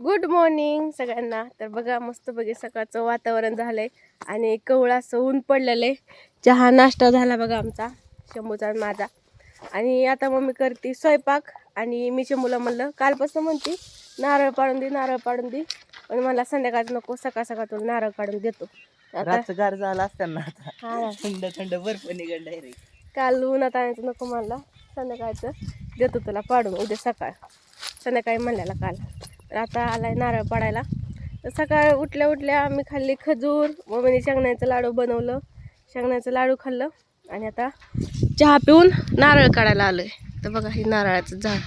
Good morning सगळ्यांना. तर बघा मस्त बघे सकाळचं वातावरण झालंय आणि कवळा असं ऊन पडलेलं आहे. चहा नाश्ता झाला बघा आमचा, शंभूचा आणि माझा. आणि आता मम्मी करते स्वयंपाक आणि मी शंभूला म्हणलं कालपासून म्हणते नारळ पाडून दे नारळ पाडून दे, पण मला संध्याकाळचं नको, सकाळ सकाळ तुला नारळ काढून देतो. रातचं गार झालं असताना हा थंड थंड बर्फ निघाल डायरेक्ट. काल उन्हात आणायचं नको म्हणला, संध्याकाळचं देतो तुला पाडून, उद्या सकाळ संध्याकाळी म्हणलेला काल. तर आता आलाय नारळ पाडायला. तर सकाळ उठल्या उठल्या आम्ही खाल्ली खजूर, मम्मीने शेंगण्याचं लाडू बनवलं, शेंगण्याचं लाडू खाल्लं आणि आता चहा पिऊन नारळ काढायला आलोय. तर बघा हे नारळाचं झाड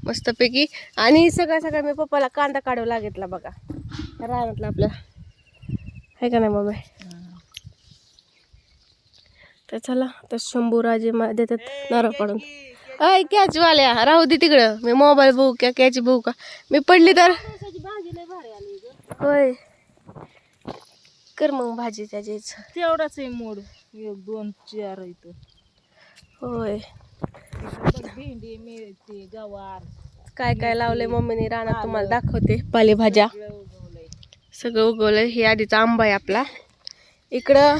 मस्तपैकी. आणि सकाळ सकाळ मी पप्पाला कांदा काढावं लागितला बघा रानातला आपल्या, आहे का नाही मम्मी? तर चला तर शंभू राजे देतात नारळ पाडून. अय कॅचवाल्या राहू दे तिकडं, मी मोबाईल बघू का कॅच बघू का? मी पडली तर होय कर मग भाजी त्याचीच तेवढाच आहे मोड, 1 2 4 इथं. होय भेंडी मिरची गवार काय काय लावलंय मम्मीने रानात तुम्हाला दाखवते. पालेभाज्या सगळं उगवलंय. हे आधीचा आंबा आहे आपला. इकडं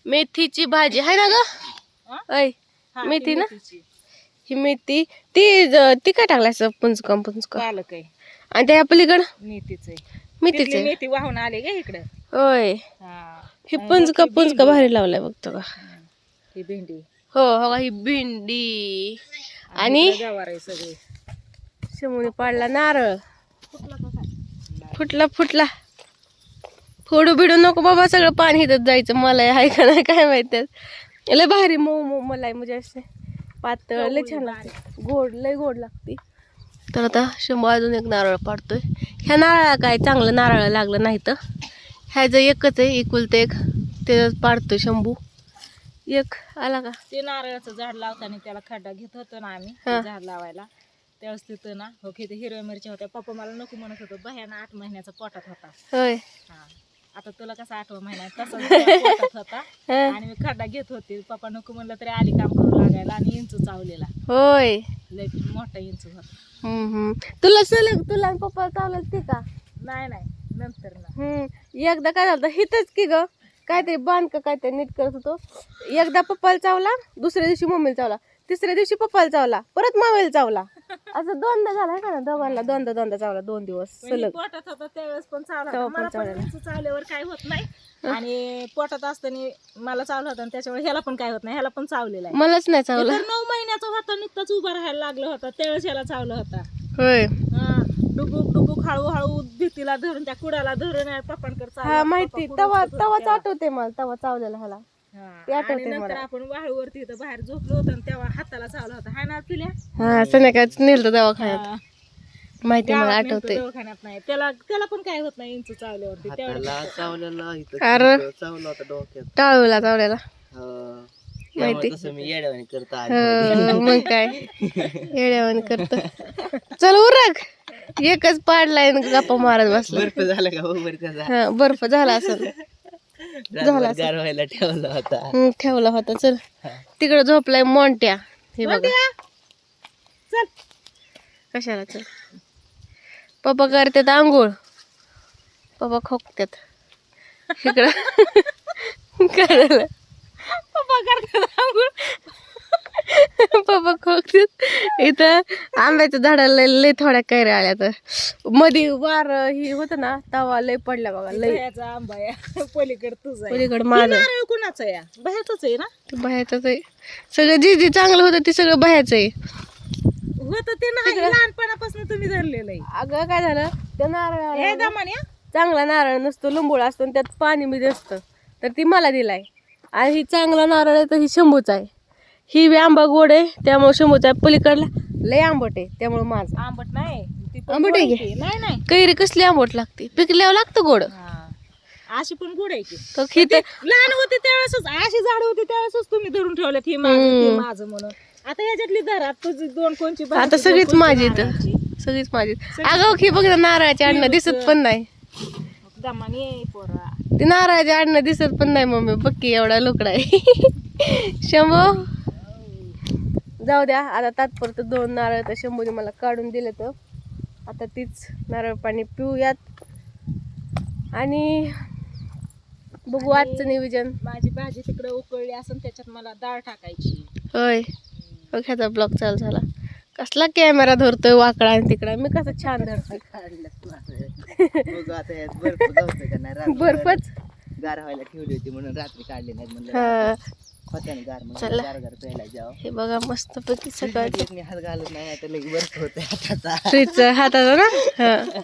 मेथीची भाजी आहे ना ग? अय मेथी ना, ही मेथी ती काय टाकलायचं पुंजकम पुंजकम पालक आहे आणि त्या पलीकडं मेथीच आहे. मेथीचे मेथी वाहून आले का इकडं. होय हा ही पुंजका भारी लावलाय बघतो का. ही भेंडी हो हो ही भेंडी आणि गवार आहे सगळे. शंभूने पाडला नारळ. फुटला फुटला फोडू बिडू नको बाबा, सगळं पाणी हिथं जायचं. मला आहे का नाही काय माहिती. लय भारी मऊ मऊ मलाई म्हणजे असे पातळ लय छान लागते, गोड लय गोड लागते. तर आता शंभू अजून एक नारळ पाडतोय. ह्या नारळाला काय चांगलं नारळ लागलं नाही तर ह्याचं एकच आहे, एकुलतं एक, ते पाडतोय शंभू. एक आला का ते नारळाचं झाड लावताना त्याला खड्डा घेत होतो ना आम्ही ते झाड लावायला. त्यावेळेस तिथं ना हो की हिरव्या मिरच्या होत्या. पप्पा मला नको म्हणत होतं, भयाना 8 महिन्याचा पोटात होता. होय हा आता तुला कसा 8वा महिना तसा पोटात होता. आणि मी खड्डा घेत होते. पप्पा नको म्हणलं तरी आली काम करू लागायला. आणि इंच चावलेला, होय लय मोठा इंच होता. तुला सलग तुला आणि पप्पा चावलं ते का? नाही नंतर ना एकदा काय झालं हिथंच की ग, काहीतरी बांध का काहीतरी नीट करत होतो. एकदा पप्पाला चावला, दुसऱ्या दिवशी मम्मीला चावला, तिसऱ्या दिवशी पप्पाला चावला, परत मम्मीला चावला. असं दोनदा झालं का ना दोघांना, दोनदा चावला 2 दिवस सलग. पोटात होता त्यावेळेस पण चावला. मला पण इंच चावल्यावर काय होत नाही. आणि पोटात असताना मला चावला होता, त्याच्यामुळे ह्याला पण काय होत नाही. ह्याला पण चावलेला आहे. मलाच नाही चावला. 9 महिन्याचा होता, नुकताच उभा राहायला लागला होता त्यावेळेस ह्याला चावला होता. होय हा डुबुक डुबुक हळूहळू भीतीला धरून त्या कुडाला धरून पप्पांकडे हा माहिती, तवाच आठवते मला, तवा चावलेला ह्याला ते आणि आठवते नंतर मला. आपण वाळूवरती इथं बाहेर झोपलो होतो आणि तेव्हा हाताला चावला होता. हाय ना तुला? हा संध्याकाळच नेलं दवाखान्यात, माहिती मला आठवते. दवाखान्यात नाही त्याला पण काय होत नाही इंच चावल्यावरती. अरे टाळूला चावलेला माहिती. मी येड्यावानी करता मग काय येड्यावानी करत. चल उरक, एकच पाडलाय गप्पा मारत बसला. बर्फ झाला का? हा बर्फ झाला असं झाला गारवायला ठेवला होता. ठेवला होता. चल तिकडे झोपलाय मोंट्या. हे बघा चल कशाला. चल पप्पा करतात आंघोळ, पप्पा खोकतात इकडं करायला. पप्पा करतात आंघोळ, पप्पा खोकतात. इथं आंब्याच्या झाडाला लय थोड्या कैऱ्या आल्या. तर मध्ये वार ही होतं ना तवा लय पडल्या बघा लय. बाह्याचा आंबा आहे पलीकडे तुझा, पलीकडे माझं. नारळ कुणाचा आहे? बाह्याचाच आहे ना? बाह्याचंच आहे सगळं. जे चांगलं होतं ते सगळं बाह्याचं आहे. होतं ते नाही, लहानपणापासून तुम्ही धरलेलं आहे. अगं काय झालं त्या नारळ हे दमाने चांगला नारळ नसतो, लिंबूळ असतो आणि त्यात पाणी बी असतं, तर ती मला दिलाय. आणि ही चांगला नारळ आहे तर ही शंभूचा आहे. ही बी आंबा गोड आहे त्यामुळे शंभूचा आहे. पलीकडला लय आंबट आहे त्यामुळे माझं. आंबट नाही ती पण आंबट गोड आहे आहे की? की? नाही कैरी कसली आंबट लागते, पिकल्यावर लागतं गोड. अशी पण गोड आहे की. तर ही तर लहान होते त्यावेळेसच अशी झाड होती त्यावेळेसच तुम्ही धरून ठेवलेत ही माझं ते माझं म्हणून. आता ह्याच्यातली धरा तुझी 2 कोणची आता सगळीच माझी तर सगळीच माझी. अगं ही बघ ना नारळाची अन्न दिसत पण नाही. दमाने पोरा ती नारळाची अन्न दिसत पण नाही मम्मी. बक्की एवढा लोकडा आहे. शंभू जाऊ द्या आता तात्पुरतं 2 नारळ तर शंभूने मला काढून दिले. तर आता तीच नारळ पाणी पिऊयात आणि बघू आजचं नियोजन. माझी भाजी तिकडे उकळली असून त्याच्यात मला डाळ टाकायची. होय बघ ह्याचा ब्लॉग चालू झाला. कसला कॅमेरा धरतोय वाकडा आणि तिकडा. मी कसं छान धरतोय. बर्फच गार व्हायला ठेवली होती म्हणून रात्री काढली नाही म्हणलं. हा होत्याने गार मग चला. गार गार प्यायला जावं. हे बघा मस्त पैकी सकाळची फ्रीजमध्ये हात घालत नाही आता लई बर्फ होते हाताचा. फ्रीजचा हाताचा ना. हा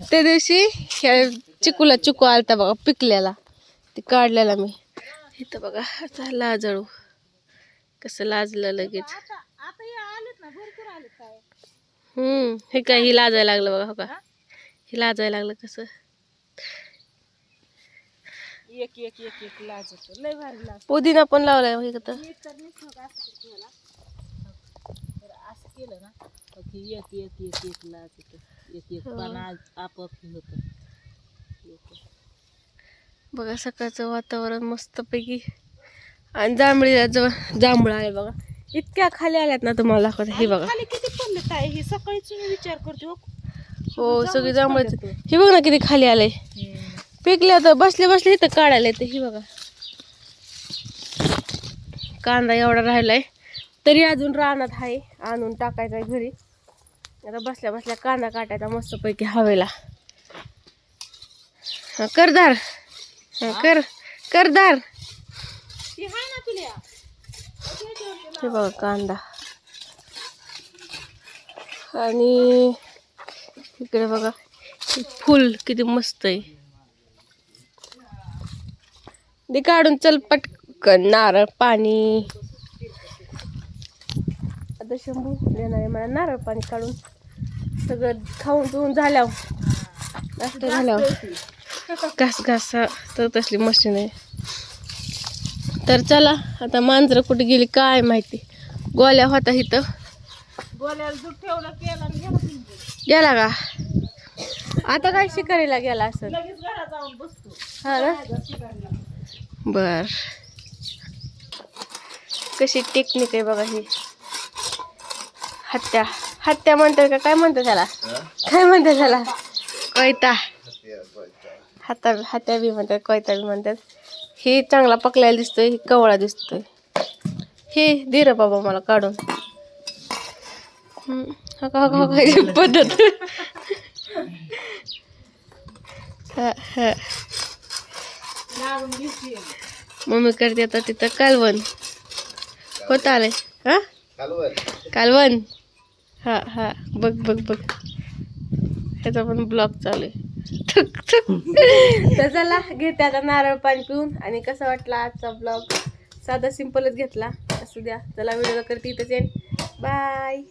त्या दिवशी ह्या चिकू आलता बघा पिकलेला, ते काढलेला मी. इथं बघा आता लाजळू कसं लाजलं लगेच. आता हे आलेत ना, भरपूर आलेत काय. हे काय ही लाजायला लागलं बघा. हो का हे लाजायला लागलं कसं. एक एक एक एक लाज होतं, लय भारी लाज. पुदिना पण लावलाय बघ इथं. एक तर नीट मग असं केलं तर असं केलं ना की एक एक एक एक लाज होतं, एक एक पाना आपोआप हे होतं. बघा सकाळचं वातावरण मस्त पैकी. आणि जांभळीला जांभळ आहे बघा. इतक्या खाली आल्यात ना तुम्हाला दाखवते. हे बघा खाली किती पडले काय हे सकाळीच मी विचार करते. हो सगळी जांभळीच. हे बघ ना किती खाली आलंय. पिकल्या तर बसले बसले इथं काढायला येते. हे बघा कांदा एवढा राहिलाय तरी अजून रानात आहे. आणून टाकायचा घरी. आता बसल्या बसल्या कांदा काटायचा मस्त पैकी हवेला. हा करदार. हा करदार. हे बघा कांदा. आणि इकडे बघा फुल किती मस्त आहे. ते काढून चल पटकन नारळ पाणी. आता शंभू देणार आहे मला नारळ पाणी काढून. सगळं खाऊन पिऊन झाल्यावर नाश्ता झाल्यावर घास तर तसली मशीन आहे. तर चला आता मांजरं कुठे गेली काय माहिती. गोल्या होता इथं. गोल्याला दूध ठेवलं केलं आणि गेला घेऊन. गेला का आता काय शिकारीला गेला असं. लगेच घरात जाऊन बसतो. हा ना बर. कशी टेक्निक आहे बघा ही. हत्या म्हणतात का काय म्हणतात त्याला. काय म्हणतात त्याला कोयता. हात्या बी म्हणतात कोयता बी म्हणतात. हे चांगला पकलेला दिसतोय. हे कवळा दिसतोय. हे दे रे बाबा मला काढून. पद्धत. मम्मी करते आता तिथं कालवण होत आलंय. हा कालवण. हा बघ ह्याचा पण ब्लॉग चालू आहे. तर चला घेते आता नारळ पाणी पिऊन. आणि कसा वाटला आजचा ब्लॉग. साधा सिंपलच घेतला असू द्या. चला व्हिडिओ करते इथंच एंड. बाय.